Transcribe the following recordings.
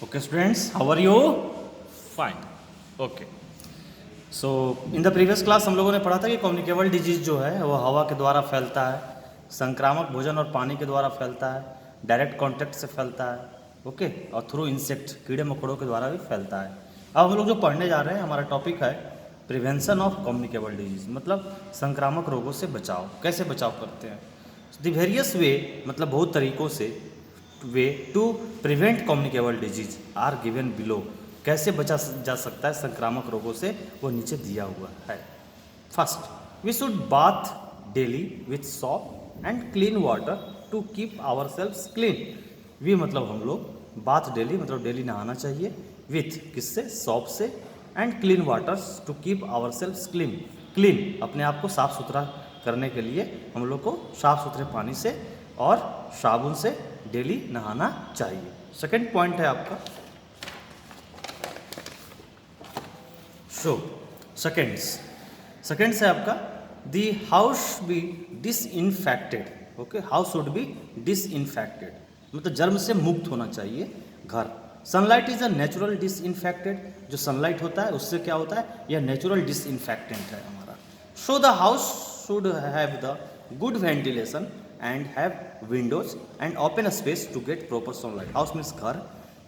Okay, students, how are you? Fine. Okay. So in the previous class हम लोगों ने पढ़ा था कि कम्युनिकेबल डिजीज जो है वो हवा के द्वारा फैलता है, संक्रामक भोजन और पानी के द्वारा फैलता है, डायरेक्ट कांटेक्ट से फैलता है, ओके, और थ्रू इंसेक्ट कीड़े मकोड़ों के द्वारा भी फैलता है। अब हम लोग जो पढ़ने जा रहे हैं हमारा टॉपिक है प्रिवेंशन ऑफ कम्युनिकेबल डिजीज, मतलब संक्रामक रोगों से बचाव। कैसे बचाव करते हैं? द वेरियस वे, मतलब बहुत तरीक़ों से way to prevent communicable disease are given below. कैसे बचा जा सकता है संक्रामक रोगों से, वो नीचे दिया हुआ है। First, we should bath daily with soap and clean water to keep ourselves clean. We मतलब हम लोग, बाथ डेली मतलब डेली नहाना चाहिए, विथ किससे, सॉप से, and clean waters to keep ourselves clean. Clean अपने आप को साफ सुथरा करने के लिए हम लोग को साफ सुथरे पानी से और साबुन से डेली नहाना चाहिए। सेकंड पॉइंट है आपका सेकंड्स है आपका the house be disinfected. Okay, house should be disinfected मतलब जर्म से मुक्त होना चाहिए घर। Sunlight is a natural disinfected, जो सनलाइट होता है उससे क्या होता है, यह नेचुरल डिसइंफेक्टेंट है हमारा। So the house should have the good ventilation and have windows and open space to get proper sunlight. House means घर,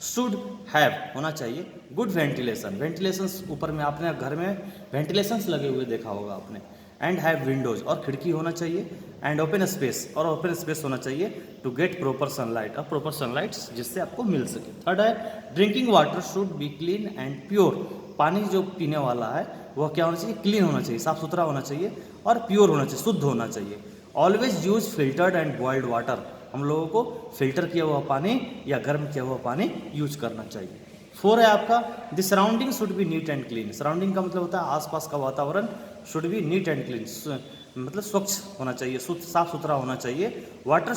should have होना चाहिए good ventilation, ventilations ऊपर में आपने घर में ventilations लगे हुए देखा होगा आपने, and have windows और खिड़की होना चाहिए, and open space और open space होना चाहिए to get proper sunlight, और proper sunlight जिससे आपको मिल सके। थर्ड है drinking water should be clean and pure। पानी जो पीने वाला है वह क्या होना चाहिए, क्लीन होना चाहिए, साफ सुथरा होना चाहिए और प्योर होना चाहिए, शुद्ध होना चाहिए। Always use filtered and boiled water, हम लोगों को फिल्टर किया हुआ पानी या गर्म किया हुआ पानी यूज करना चाहिए। फोर है आपका the surrounding should be neat and clean. Surrounding का मतलब होता है आसपास का वातावरण should be neat and clean, मतलब स्वच्छ होना चाहिए, साफ सुथरा होना चाहिए। Water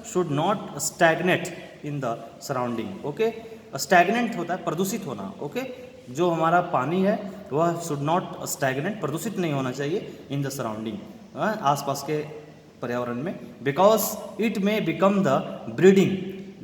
should not stagnate in the surrounding. Okay, stagnant होता है प्रदूषित होना। ओके, जो हमारा पानी है वह शुड नॉट स्टैग्नेंट, प्रदूषित नहीं होना चाहिए इन द सराउंडिंग, आसपास के पर्यावरण में। Because it may become the breeding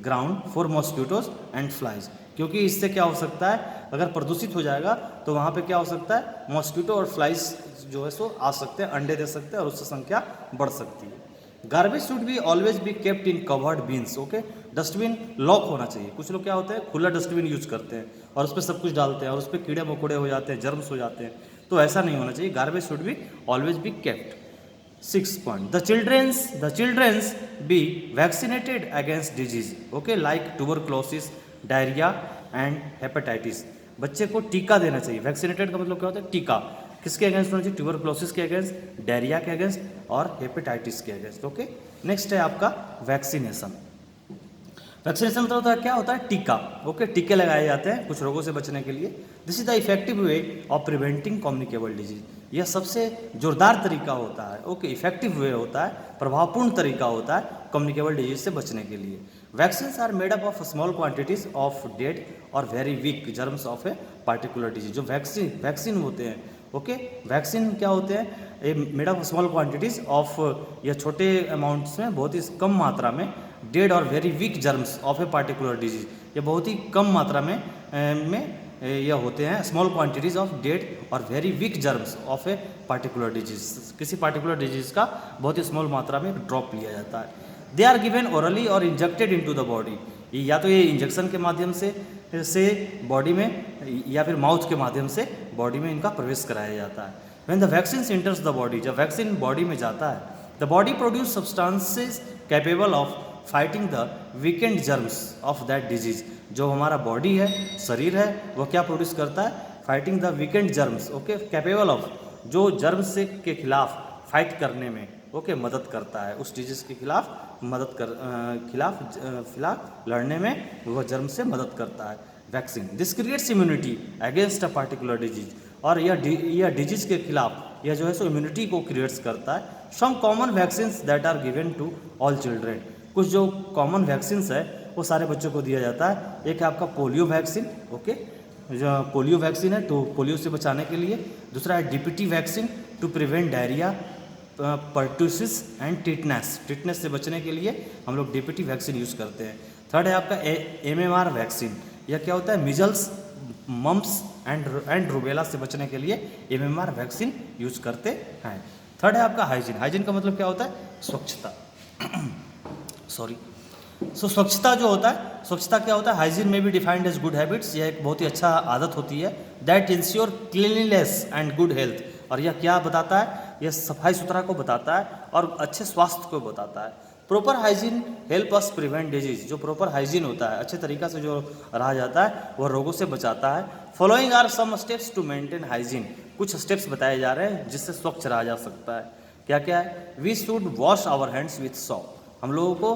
ground for mosquitoes and flies, क्योंकि इससे क्या हो सकता है, अगर प्रदूषित हो जाएगा तो वहाँ पे क्या हो सकता है, मॉस्किटो और फ्लाइज जो है सो आ सकते हैं, अंडे दे सकते हैं और उससे संख्या बढ़ सकती है। Garbage should be always be kept in covered beans. Okay, dustbin lock होना चाहिए। कुछ लोग क्या होते हैं खुला डस्टबिन यूज करते हैं और उस पर सब कुछ डालते हैं और उस पर कीड़े मकोड़े हो जाते हैं, जर्म्स हो जाते हैं, तो ऐसा नहीं होना चाहिए। Garbage should be always be kept. Six point, the childrens be vaccinated against disease. Okay, like tuberculosis, diarrhoea and hepatitis. बच्चे को टीका देना चाहिए। वैक्सीनेटेड का मतलब क्या होता है, टीका। किसके अगेंस्ट होना चाहिए, ट्यूबरक्लोसिस के अगेंस्ट, डायरिया के अगेंस्ट और हेपेटाइटिस के अगेंस्ट। ओके, नेक्स्ट है आपका वैक्सीनेशन। वैक्सीनेशन मतलब होता है, क्या होता है, टीका। ओके, टीके लगाए जाते हैं कुछ रोगों से बचने के लिए। This is the effective way of preventing communicable disease. यह सबसे जोरदार तरीका होता है। ओके, इफेक्टिव वे होता है, प्रभावपूर्ण तरीका होता है कम्युनिकेबल डिजीज से बचने के लिए। Vaccines are made up of small quantities of dead और very weak germs of a particular disease. जो वैक्सीन होते हैं, ओके, वैक्सीन क्या होते हैं, a made up small quantities of, यह छोटे अमाउंट्स में, बहुत ही कम मात्रा में, डेड और very weak germs of a particular disease. ये बहुत ही कम मात्रा में यह होते हैं, स्मॉल क्वांटिटीज ऑफ डेड और very weak germs of a particular disease. किसी पार्टिकुलर डिजीज का बहुत ही स्मॉल मात्रा में ड्रॉप लिया जाता है। दे आर गिवन ओरली और इंजेक्टेड इनटू द बॉडी। या तो ये इंजेक्शन के माध्यम से बॉडी में या फिर माउथ के माध्यम से बॉडी में इनका प्रवेश कराया जाता है। When the vaccine enters the body, जब वैक्सीन बॉडी में जाता है, the body produce substances capable of fighting the weekend germs of that disease. जो हमारा बॉडी है, शरीर है, वह क्या प्रोड्यूस करता है, fighting the weekend germs. Okay, capable of, जो जर्म्स से के खिलाफ फाइट करने में, ओके, मदद करता है, उस डिजीज के खिलाफ खिलाफ लड़ने में वह जर्म से मदद करता है vaccine. This creates immunity against a particular disease, और यह डिजीज के खिलाफ यह जो है सो इम्यूनिटी को क्रिएट्स करता है। Some common vaccines that are given to all children. कुछ जो कॉमन वैक्सीन्स है वो सारे बच्चों को दिया जाता है। एक है आपका पोलियो वैक्सीन। ओके, जो पोलियो वैक्सीन है तो पोलियो से बचाने के लिए। दूसरा है DPT vaccine to prevent diarrhoea, pertussis and tetanus. Tetanus से बचने के लिए हम लोग डीपीटी वैक्सीन यूज़ करते हैं। थर्ड है आपका MMR वैक्सीन। यह क्या होता है, मिजल्स, मम्प्स एंड रूबेला से बचने के लिए MMR वैक्सीन यूज करते हैं। थर्ड है आपका हाइजीन। हाइजीन का मतलब क्या होता है, स्वच्छता। सॉरी। सो स्वच्छता जो होता है, स्वच्छता क्या होता है, हाइजीन में भी डिफाइंड एज गुड हैबिट्स। यह एक बहुत ही अच्छा आदत होती है that ensure cleanliness and good health. और यह क्या बताता है, यह सफाई सुथरा को बताता है और अच्छे स्वास्थ्य को बताता है। Proper hygiene help us prevent disease. जो प्रॉपर हाइजीन होता है, अच्छे तरीक़ा से जो रहा जाता है, वह रोगों से बचाता है। Following are some steps to maintain hygiene. कुछ स्टेप्स बताए जा रहे हैं जिससे स्वच्छ रहा जा सकता है। क्या क्या है, we should wash our hands with soap. हम लोगों को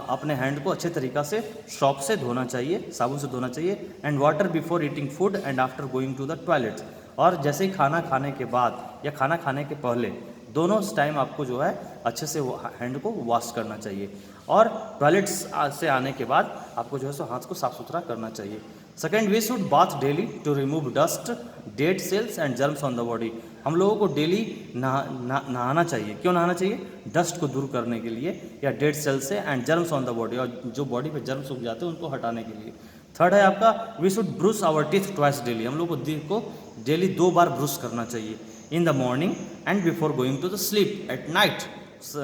अपने हैंड को अच्छे तरीक़ा से सॉप से धोना चाहिए, साबुन से धोना चाहिए। And water before eating food and after going to the toilet. और जैसे ही खाना खाने के बाद या खाना खाने के पहले, दोनों टाइम आपको जो है अच्छे से हैंड को वॉश करना चाहिए। और टॉयलेट से आने के बाद आपको जो है सो हाथ को साफ सुथरा करना चाहिए। Second, we should bath daily to remove dust, dead cells and germs on the body. हम लोगों को डेली नहाना चाहिए। क्यों नहाना चाहिए, डस्ट को दूर करने के लिए या डेड सेल्स से and germs on the body, और जो बॉडी पे जर्म्स उग जाते हैं उनको हटाने के लिए। थर्ड है आपका, we should brush our teeth twice daily. हम लोग को डेली 2 बार ब्रूश करना चाहिए, in the morning and before going to the sleep at night,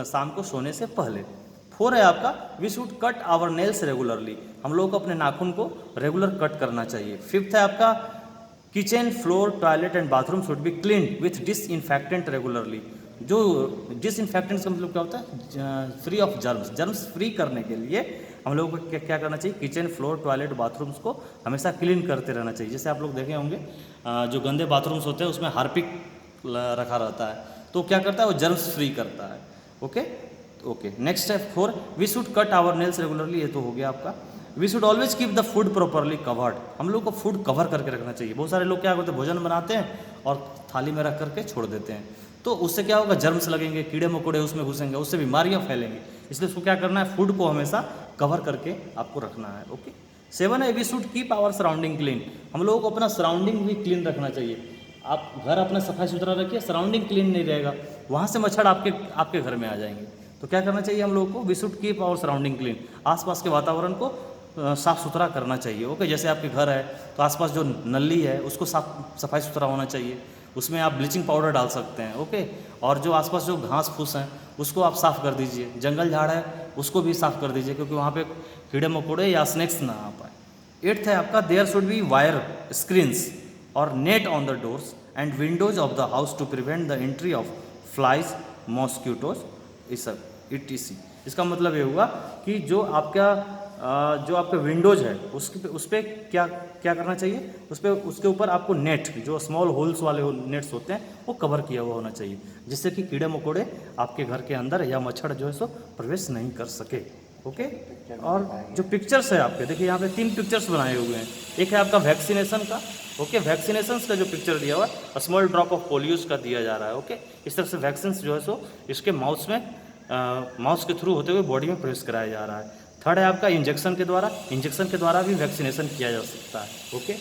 शाम को सोने से पहले। 4 है आपका, we should cut our nails regularly. हम लोगों को अपने नाखून को रेगुलर कट करना चाहिए। 5th है आपका, kitchen, floor, toilet and bathroom should be clean with disinfectant regularly. जो डिसइंफेक्टेंट का मतलब क्या होता है, free of germs. Germs free करने के लिए हम लोगों को क्या करना चाहिए, किचन, फ्लोर, टॉयलेट, बाथरूम्स को हमेशा क्लीन करते रहना चाहिए। जैसे आप लोग देखे होंगे जो गंदे बाथरूम्स होते हैं उसमें हार्पिक रखा रहता है, तो क्या करता है, वो जर्म्स फ्री करता है। ओके। नेक्स्ट है 4, we should cut our nails regularly. ये तो हो गया आपका। We should always keep the food properly covered. हम लोग को फूड कवर करके रखना चाहिए। बहुत सारे लोग क्या करते हैं, भोजन बनाते हैं और थाली में रख करके छोड़ देते हैं, तो उससे क्या होगा, जर्म्स लगेंगे, कीड़े मकोड़े उसमें घुसेंगे, उससे बीमारियां फैलेंगी। इसलिए उसको क्या करना है, फूड को हमेशा कवर करके आपको रखना है। ओके। 7 है, we should keep our surrounding clean. हम लोगों को अपना सराउंडिंग भी क्लीन रखना चाहिए। आप घर अपना सफाई सुथरा रखिए, सराउंडिंग क्लीन नहीं रहेगा, वहाँ से मच्छर आपके घर में आ जाएंगे। तो क्या करना चाहिए हम लोगों को, we should keep our surrounding clean. आसपास के वातावरण को साफ़ सुथरा करना चाहिए। ओके। जैसे आपके घर है तो आसपास जो नली है उसको सफाई सुथरा होना चाहिए, उसमें आप ब्लीचिंग पाउडर डाल सकते हैं। ओके। और जो आसपास जो घास फूस हैं उसको आप साफ़ कर दीजिए। जंगल झाड़ है उसको भी साफ़ कर दीजिए, क्योंकि वहाँ पे कीड़े मकोड़े या स्नेक्स ना आ पाए। 8th है आपका, there should be wire screens और net on the doors and windows of the house to prevent the entry of flies, mosquitoes, इस सब etc। इसका मतलब ये हुआ कि जो आपका विंडोज है उस पर क्या करना चाहिए, उसके ऊपर आपको नेट, जो स्मॉल होल्स वाले नेट्स होते हैं वो कवर किया हुआ होना चाहिए, जिससे कि कीड़े मकोड़े आपके घर के अंदर या मच्छर जो है सो प्रवेश नहीं कर सके। ओके। और जो पिक्चर्स है आपके, देखिए यहाँ पे 3 पिक्चर्स बनाए हुए हैं। एक है आपका वैक्सीनेशन का। ओके। वैक्सीनेशन का जो पिक्चर दिया हुआ है, स्मॉल ड्रॉप ऑफ पोलियोज का दिया जा रहा है। ओके। इस तरह से वैक्सीन जो है सो इसके माउस के थ्रू होते हुए बॉडी में प्रवेश कराया जा रहा है। थर्ड है आपका इंजेक्शन के द्वारा भी वैक्सीनेशन किया जा सकता है। ओके।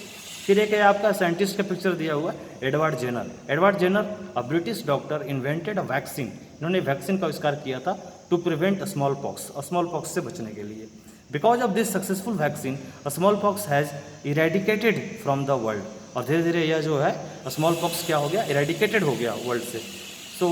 फिर एक है आपका साइंटिस्ट का पिक्चर दिया हुआ, Edward Jenner a British doctor invented a vaccine. इन्होंने वैक्सीन का आविष्कार किया था टू प्रिवेंट स्मॉल पॉक्स से बचने के लिए। Because of this successful vaccine small pox has eradicated from the world. और धीरे धीरे यह जो है स्मॉल पॉक्स क्या हो गया, इरेडिकेटेड हो गया वर्ल्ड से। सो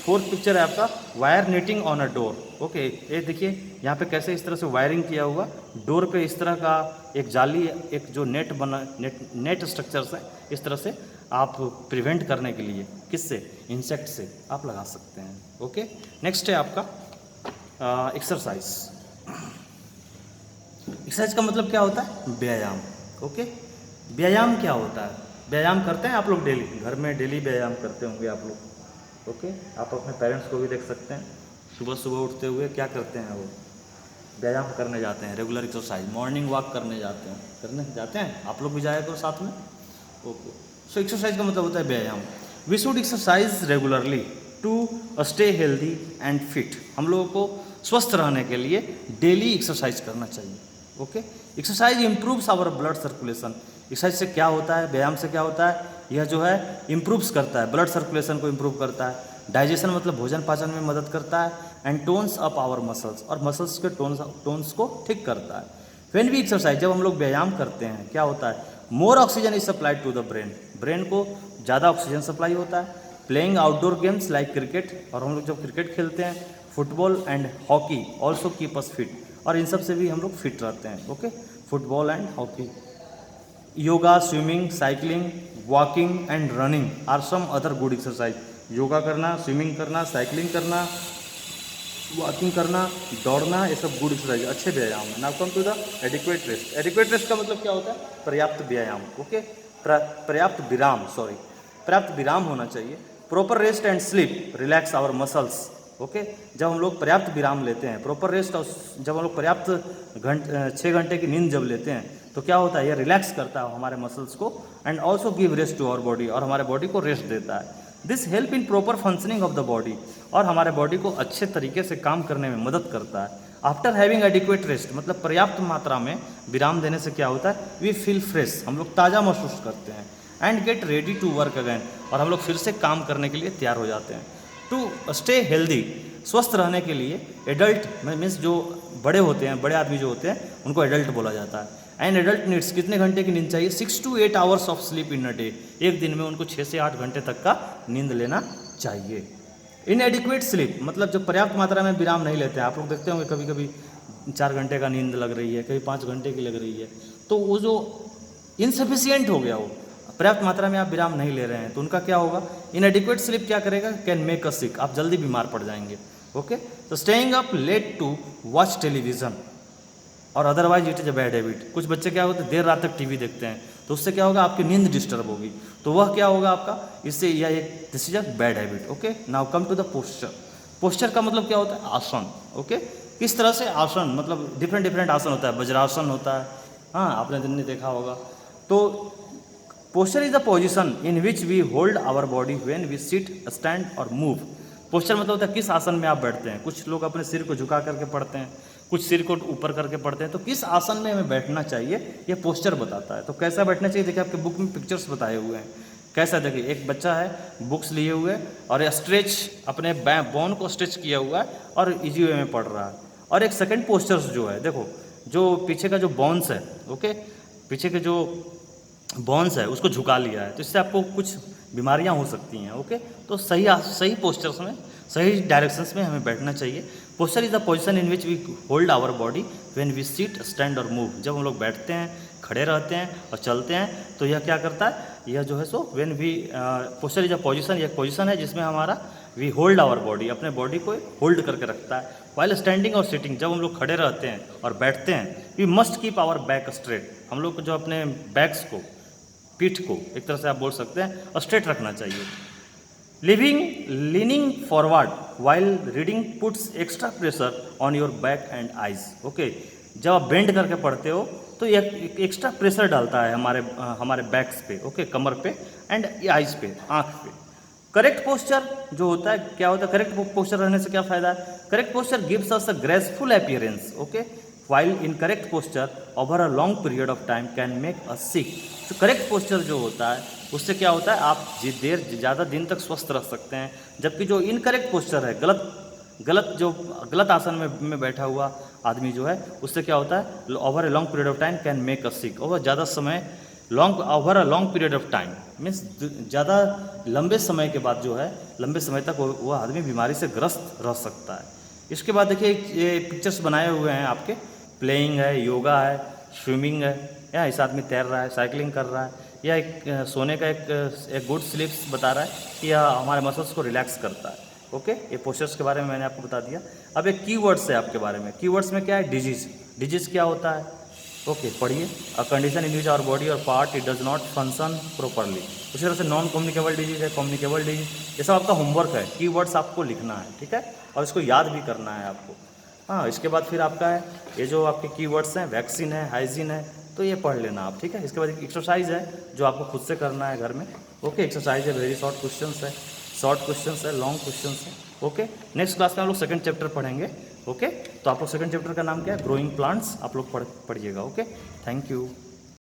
4th पिक्चर है आपका, wire netting on a door. Okay. ये देखिए यहाँ पे कैसे इस तरह से वायरिंग किया हुआ, डोर पे इस तरह का एक जाली, एक जो नेट स्ट्रक्चर्स है, इस तरह से आप प्रिवेंट करने के लिए किससे, इंसेक्ट से आप लगा सकते हैं। ओके। नेक्स्ट है आपका एक्सरसाइज। एक्सरसाइज का मतलब क्या होता है, व्यायाम। ओके। व्यायाम क्या होता है, व्यायाम करते हैं आप लोग डेली, घर में डेली व्यायाम करते होंगे आप लोग। ओके। आप अपने पेरेंट्स को भी देख सकते हैं, सुबह सुबह उठते हुए क्या करते हैं, वो व्यायाम करने जाते हैं, रेगुलर एक्सरसाइज, मॉर्निंग वॉक करने जाते हैं। आप लोग भी जाया करो साथ में। ओके। सो एक्सरसाइज का मतलब होता है व्यायाम। We should exercise regularly to stay healthy and fit. हम लोगों को स्वस्थ रहने के लिए डेली एक्सरसाइज करना चाहिए। Okay. Exercise improves our blood circulation. Exercise से क्या होता है, व्यायाम से क्या होता है, यह जो है इम्प्रूव्स करता है, ब्लड सर्कुलेशन को इम्प्रूव करता है, डाइजेशन मतलब भोजन पाचन में मदद करता है, and tones up our muscles, और मसल्स के टोन्स को ठीक करता है। व्हेन वी एक्सरसाइज, जब हम लोग व्यायाम करते हैं क्या होता है, more oxygen is supplied to the brain, brain को ज़्यादा ऑक्सीजन सप्लाई होता है। Playing outdoor games like cricket, और हम लोग जब क्रिकेट खेलते हैं, football and hockey also keep us fit, और इन सब से भी हम लोग फिट रहते हैं। Okay, football and hockey. Yoga, swimming, cycling, walking and running are some other good exercise. Yoga करना, स्विमिंग करना, साइकिलिंग करना, वॉकिंग करना, दौड़ना, ये सब गुड एक्सरसाइज, अच्छे व्यायाम है। Now come to the adequate rest. Adequate rest का मतलब क्या होता है, पर्याप्त व्यायाम। ओके, पर्याप्त विराम, पर्याप्त विराम होना चाहिए। Proper rest and sleep relax our muscles. Okay, जब हम लोग पर्याप्त विराम लेते हैं, प्रॉपर रेस्ट, और जब हम लोग पर्याप्त 6 घंटे की नींद जब लेते हैं तो क्या होता है, ये रिलैक्स करता है हमारे मसल्स को, and also give rest to our body, और हमारे बॉडी को रेस्ट देता है। This help in proper functioning of the body, और हमारे बॉडी को अच्छे तरीके से काम करने में मदद करता है। आफ्टर हैविंग एडिक्वेट रेस्ट मतलब पर्याप्त मात्रा में विराम देने से क्या होता है, वी फील फ्रेश, हम लोग ताज़ा महसूस करते हैं, and get ready to work again, और हम लोग फिर से काम करने के लिए तैयार हो जाते हैं। टू स्टे हेल्दी, स्वस्थ रहने के लिए एडल्ट मीन्स जो बड़े होते हैं, बड़े आदमी जो होते हैं उनको एडल्ट बोला जाता है। एंड एडल्ट नीड्स, कितने घंटे की नींद चाहिए, 6 to 8 hours of sleep in a day, एक दिन में उनको 6 से 8 घंटे तक का नींद लेना चाहिए। इनएडिक्वेट स्लीप मतलब जो पर्याप्त मात्रा में विराम नहीं लेते हैं, आप लोग देखते होंगे कभी कभी 4 घंटे का नींद लग रही है, कभी 5 घंटे की लग रही है, तो वो जो इनसफिशियंट हो गया, वो पर्याप्त मात्रा में आप विराम नहीं ले रहे हैं, तो उनका क्या होगा, इनएडिक्वेट स्लीप क्या करेगा, कैन मेक अ सिक, आप जल्दी बीमार पड़ जाएंगे। ओके, तो staying up late to watch television और otherwise it is a bad habit. कुछ बच्चे क्या होते हैं, देर रात तक टीवी देखते हैं, तो उससे क्या होगा, आपकी नींद डिस्टर्ब होगी, तो वह क्या होगा आपका, इससे यह एक this is a bad habit. Okay, now come to the posture. Posture का मतलब क्या होता है, आसन। ओके, किस तरह से आसन, मतलब डिफरेंट आसन होता है, वज्रासन होता है, हाँ आपने दिन में देखा होगा। तो posture is the position in which we hold our body when we sit, stand और मूव। पोस्चर मतलब होता है किस आसन में आप बैठते हैं। कुछ लोग अपने सिर को झुका करके पढ़ते हैं, कुछ सिर को ऊपर करके पढ़ते हैं, तो किस आसन में हमें बैठना चाहिए ये पोस्चर बताता है। तो कैसा बैठना चाहिए, देखिए आपके बुक में पिक्चर्स बताए हुए हैं। कैसा, देखिए एक बच्चा है बुक्स लिए हुए और स्ट्रेच अपने बोन को स्ट्रेच किया हुआ है और इजी वे में पढ़ रहा है। और एक सेकंड पोस्चर्स जो है, देखो जो पीछे का जो बोन्स है, ओके, पीछे के जो बोन्स है उसको झुका लिया है, तो इससे आपको कुछ बीमारियां हो सकती हैं। ओके, तो सही पोस्चर्स में, सही डायरेक्शंस में हमें बैठना चाहिए। Posture is the position in which we hold our body when we sit, stand और मूव। जब हम लोग बैठते हैं, खड़े रहते हैं और चलते हैं, तो यह क्या करता है, यह जो है so when we posture is a position, यह पोजीशन है जिसमें हमारा वी होल्ड आवर बॉडी, अपने बॉडी को होल्ड करके रखता है। वाइल स्टैंडिंग और सिटिंग, जब हम लोग खड़े रहते हैं और बैठते हैं, we must keep our back straight. हम लोग जो अपने बैक्स को, पीठ को एक तरह से आप बोल सकते हैं स्ट्रेट रखना चाहिए। Leaning forward while reading puts extra pressure on your back and eyes. Okay, जब आप बेंड करके पढ़ते हो तो यह एक्स्ट्रा प्रेशर डालता है हमारे बैक्स पे, ओके, कमर पे एंड आइज पे, आँख पे। करेक्ट पोस्चर जो होता है, क्या होता है, करेक्ट पोस्चर रहने से क्या फायदा है, correct posture gives us a graceful appearance. Okay, while incorrect posture over a long period of time can make us sick। तो करेक्ट पोस्चर जो होता है उससे क्या होता है, आप ज़्यादा दिन तक स्वस्थ रह सकते हैं, जबकि जो इनकरेक्ट पोस्चर है, गलत आसन में बैठा हुआ आदमी जो है, उससे क्या होता है, over a long period of time can make us sick. Over ज़्यादा समय, over a long period of time means ज़्यादा लंबे समय के बाद जो है, लंबे समय तक वो आदमी बीमारी से ग्रस्त रह सकता है। इसके बाद देखिए ये पिक्चर्स बनाए हुए हैं आपके, प्लेइंग है, योगा है, स्विमिंग है, या इस आदमी तैर रहा है, साइकिलिंग कर रहा है, या एक सोने का एक गुड स्लीप्स बता रहा है कि यह हमारे मसल्स को रिलैक्स करता है। ओके, ये पोस्चर्स के बारे में मैंने आपको बता दिया। अब एक कीवर्ड्स है आपके बारे में। कीवर्ड्स में क्या है, डिजीज। डिजीज क्या होता है, ओके पढ़िए, a condition in which our body or part it does not function properly. उसी तरह से नॉन कम्युनिकेबल डिजीज है, कम्युनिकेबल डिजीज, ये सब आपका होमवर्क है। कीवर्ड्स आपको लिखना है, ठीक है, और इसको याद भी करना है आपको। हाँ, इसके बाद फिर आपका है ये जो आपके कीवर्ड्स हैं, वैक्सीन है, हाइजीन है, तो ये पढ़ लेना आप, ठीक है। इसके बाद एक एक्सरसाइज है जो आपको खुद से करना है घर में। ओके, एक्सरसाइज है, वेरी शॉर्ट क्वेश्चंस है, लॉन्ग क्वेश्चंस है। ओके, नेक्स्ट क्लास में हम लोग सेकंड चैप्टर पढ़ेंगे। ओके, तो आप लोग सेकंड चैप्टर का नाम क्या है, ग्रोइंग प्लांट्स, आप लोग पढ़िएगा। Okay, thank you.